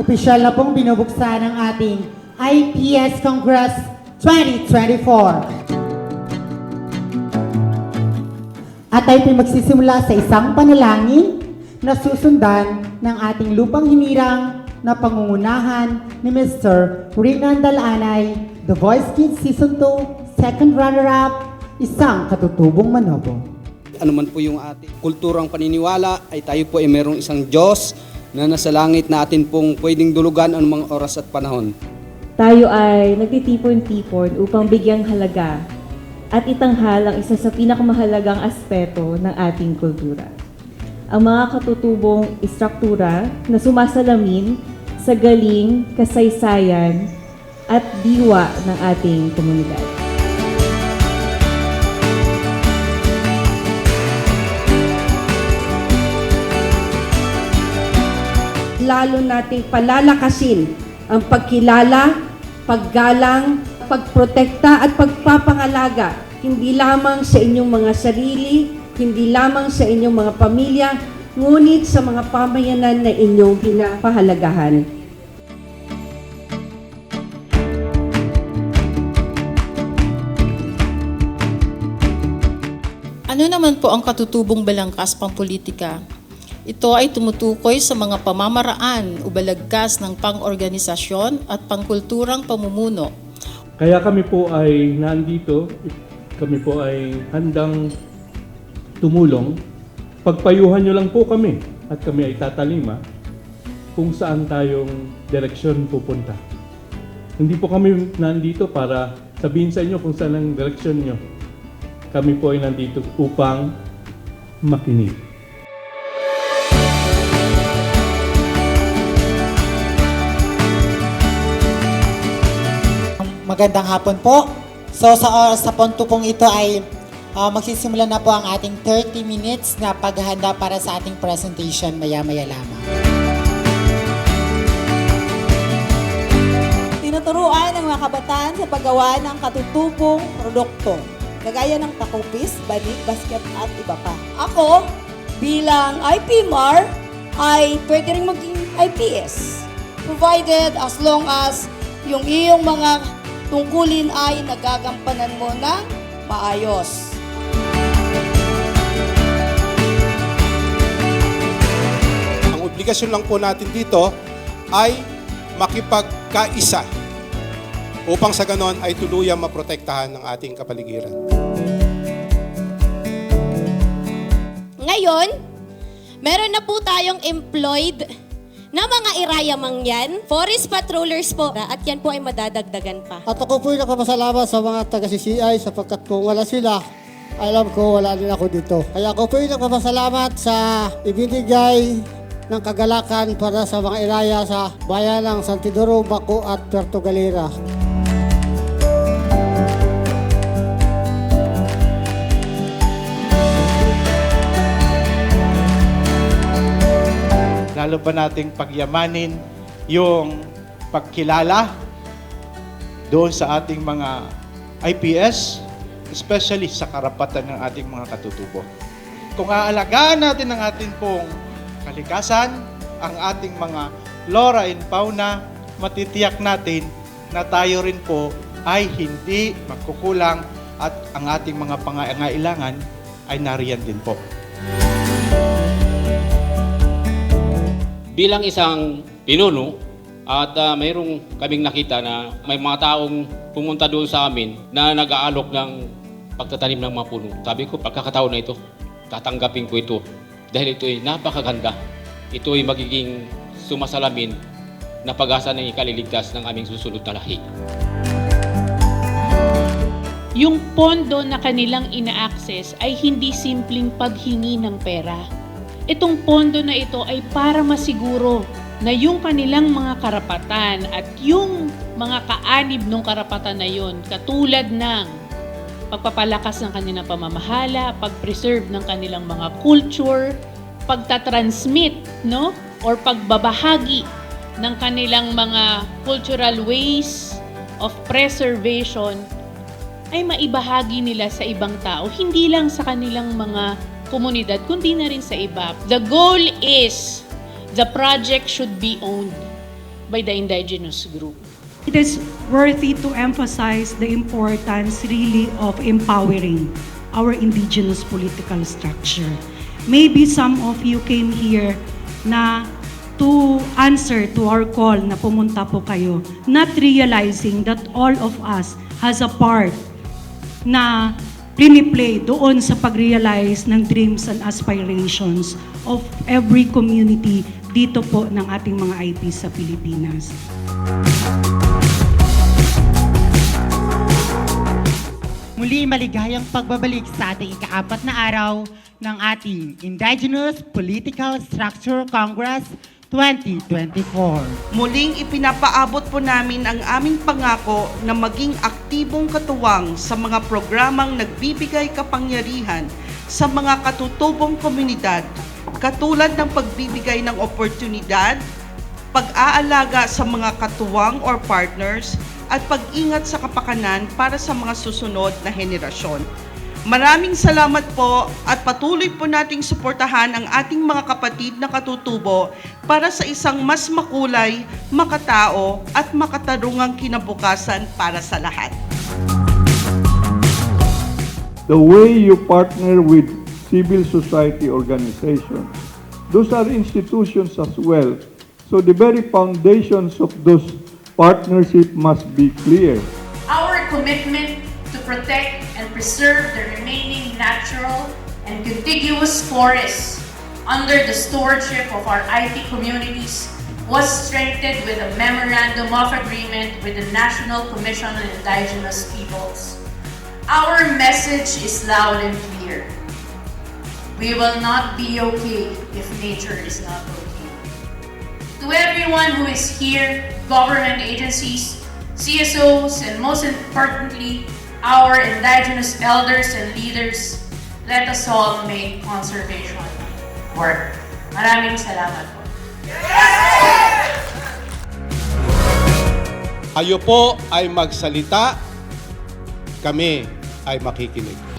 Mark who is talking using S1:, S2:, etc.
S1: Opisyal na pong binubuksan ang ating IPS Congress 2024. At tayo po'y magsisimula sa isang panalangin na susundan ng ating lupang hinirang na pangungunahan ni Mr. Rinan Dalanay, The Voice Kids Season 2, second runner-up, isang katutubong manobo.
S2: Ano man po yung ating kulturang paniniwala, ay tayo po ay mayroong isang Diyos na nasa langit na atin pong pwedeng dulugan anumang oras at panahon.
S3: Tayo ay nagtitipon-tipon upang bigyang halaga at itanghal ang isa sa pinakamahalagang aspeto ng ating kultura. Ang mga katutubong istruktura na sumasalamin sa galing, kasaysayan at diwa ng ating komunidad.
S4: Lalo nating palalakasin ang pagkilala, paggalang, pagprotekta at pagpapangalaga, hindi lamang sa inyong mga sarili, hindi lamang sa inyong mga pamilya, ngunit sa mga pamayanan na inyong pinapahalagahan.
S5: Ano naman po ang katutubong balangkas pampolitika? Ito ay tumutukoy sa mga pamamaraan o balagkas ng pang-organisasyon at pangkulturang pamumuno.
S6: Kaya kami po ay nandito, kami po ay handang tumulong. Pagpayuhan nyo lang po kami at kami ay tatalima kung saan tayong direksyon pupunta. Hindi po kami nandito para sabihin sa inyo kung saan ang direksyon nyo. Kami po ay nandito upang makinig.
S1: Magandang hapon po. So sa punto pong ito ay magsisimula na po ang ating 30 minutes na paghahanda para sa ating presentation maya-maya lamang.
S7: Tinuturuan ng mga kabataan sa paggawa ng katutubong produkto, kagaya ng takupis, banig, basket at iba pa. Ako, bilang IPMAR, ay pwede rin maging IPS, provided as long as yung iyong mga tungkulin ay nagagampanan mo ng maayos.
S8: Ang obligasyon lang po natin dito ay makipagkaisa upang sa ganon ay tuluyang maprotektahan ng ating kapaligiran.
S9: Ngayon, meron na po tayong employed na mga irayamang yan, forest patrollers po, at yan po ay madadagdagan pa.
S10: At ako po'y nakapasalamat sa mga taga-CCI sapagkat kung wala sila, alam ko wala din ako dito. Kaya ako po'y nakapasalamat sa ibinigay ng kagalakan para sa mga iraya sa bayan ng Santidoro, Baco at Puerto Galera.
S11: Lalo pa nating pagyamanin yung pagkilala doon sa ating mga IPS, especially sa karapatan ng ating mga katutubo. Kung aalagaan natin ang ating pong kalikasan, ang ating mga flora and fauna, matitiyak natin na tayo rin po ay hindi magkukulang at ang ating mga pangangailangan ay nariyan din po.
S12: Bilang isang pinuno at mayroong kaming nakita na may mga taong pumunta doon sa amin na nag-aalok ng pagtatanim ng mga puno. Sabi ko, pagkakataon na ito, tatanggapin ko ito dahil ito ay napakaganda. Ito ay magiging sumasalamin na pag-asa ng ikaliligtas ng aming susunod na lahi.
S13: Yung pondo na kanilang ina-access ay hindi simpleng paghingi ng pera. Itong pondo na ito ay para masiguro na yung kanilang mga karapatan at yung mga kaanib ng karapatan na yun, katulad ng pagpapalakas ng kanilang pamamahala, pag-preserve ng kanilang mga culture, pagtatransmit, no? Or pagbabahagi ng kanilang mga cultural ways of preservation ay maibahagi nila sa ibang tao, hindi lang sa kanilang mga komunidad, kundi na rin sa iba. The goal is the project should be owned. by the indigenous group.
S14: It is worthy to emphasize the importance really of empowering our indigenous political structure. Maybe some of you came here na to answer to our call na pumunta po kayo, not realizing that all of us has a part na play doon sa pag-realize ng dreams and aspirations of every community dito po ng ating mga IP sa Pilipinas.
S1: Muli maligayang pagbabalik sa ating ika-4 na araw ng ating Indigenous Political Structure Congress 2024.
S15: Muling ipinapaabot po namin ang aming pangako na maging aktibong katuwang sa mga programang nagbibigay kapangyarihan sa mga katutubong komunidad, katulad ng pagbibigay ng oportunidad, pag-aalaga sa mga katuwang or partners, at pag-ingat sa kapakanan para sa mga susunod na henerasyon. Maraming salamat po at patuloy po nating suportahan ang ating mga kapatid na katutubo para sa isang mas makulay, makatao at makatarungang kinabukasan para sa lahat.
S16: The way you partner with civil society organizations, those are institutions as well. So the very foundations of those partnership must be clear.
S17: Our commitment to protect and preserve the remaining natural and contiguous forests under the stewardship of our IP communities was strengthened with a Memorandum of Agreement with the National Commission on Indigenous Peoples. Our message is loud and clear. We will not be okay if nature is not okay. To everyone who is here, government agencies, CSOs, and most importantly, our indigenous elders and leaders, let us all make conservation work. Maraming salamat po.
S8: Kayo po ay magsalita, kami ay makikinig.